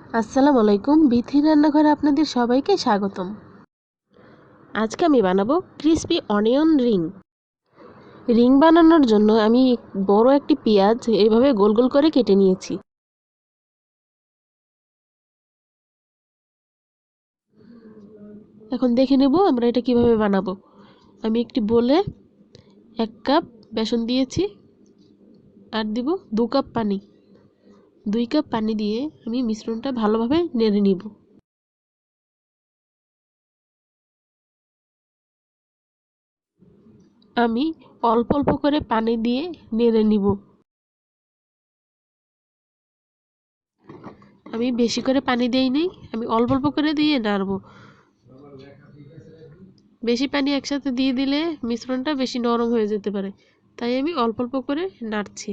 আসসালামু আলাইকুম, বিথি রান্নাঘরে আপনাদের সবাইকে স্বাগতম। আজকে আমি বানাবো ক্রিসপি অনিয়ন রিং। রিং বানানোর জন্য আমি বড় একটি পেঁয়াজ এইভাবে গোল গোল করে কেটে নিয়েছি। এখন দেখে নেব আমরা এটা কিভাবে বানাবো। আমি একটি বোলে 1 কাপ বেসন দিয়েছি আর দিব 2 কাপ পানি। 2 কাপ পানি দিয়ে আমি মিশ্রণটা ভালোভাবে নেড়ে নিব। আমি অল্প অল্প করে পানি দিয়ে নেড়ে নিব। আমি বেশি করে পানি দেইনি, আমি অল্প অল্প করে দিয়ে নাড়ব। বেশি পানি একসাথে দিয়ে দিলে মিশ্রণটা বেশি নরম হয়ে যেতে পারে, তাই আমি অল্প অল্প করে নাড়ছি।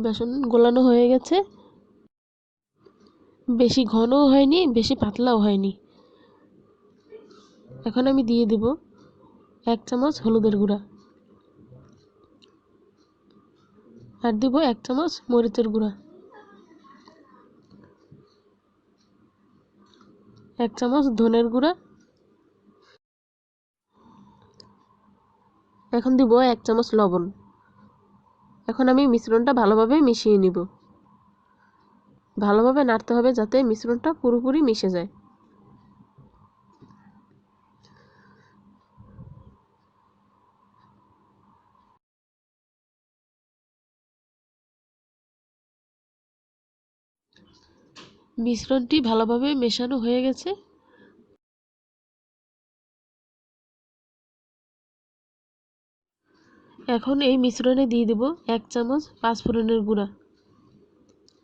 বেসন গোলানো হয়ে গেছে, বেশি ঘনও হয়নি বেশি পাতলাও হয়নি। এখন আমি দিয়ে দিব 1 চামচ হলুদের গুঁড়া আর দিব 1 চামচ মরিচের গুঁড়া, 1 চামচ ধনের গুঁড়া, এখন দিব 1 চামচ লবণ। এখন আমি মিশ্রণটা ভালোভাবে মিশিয়ে নিব। ভালোভাবে নাড়তে হবে যাতে মিশ্রণটা পুরোপুরি মিশে যায়। মিশ্রণটি ভালোভাবে মেশানো হয়ে গেছে। এখন এই মিশ্রণে দিয়ে দেব 1 চামচ পাঁচফোড়নের গুঁড়া।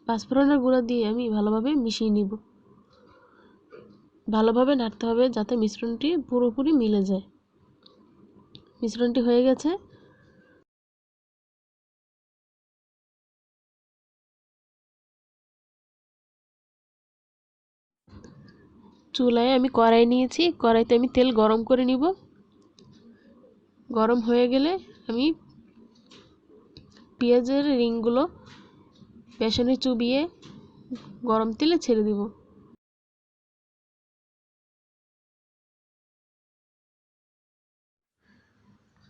পাঁচফোড়নের গুঁড়া দিয়ে আমি ভালোভাবে মিশিয়ে নিব। ভালোভাবে নাড়তে হবে যাতে মিশ্রণটি পুরোপুরি মিলে যায়। মিশ্রণটি হয়ে গেছে। চুলায় আমি কড়াই নিয়েছি, কড়াইতে আমি তেল গরম করে নিব। গরম হয়ে গেলে আমি পেঁয়াজের রিংগুলো বেসনে চুবিয়ে গরম তেলে ছেড়ে দিব।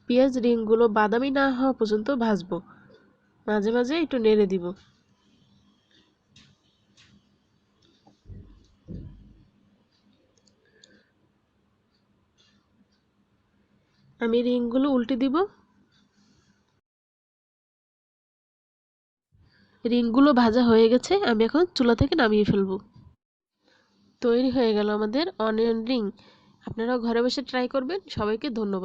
পেঁয়াজ রিংগুলো বাদামি না হওয়া পর্যন্ত ভাজবো, মাঝে মাঝে একটু নেড়ে দিব। আমি রিংগুলো উল্টে দিব। রিংগুলো ভাজা হয়ে গেছে, আমি এখন চুলা থেকে নামিয়ে ফেলবো। তৈরি হয়ে গেল আমাদের অনিয়ন রিং। আপনারাও ঘরে বসে ট্রাই করবেন। সবাইকে ধন্যবাদ।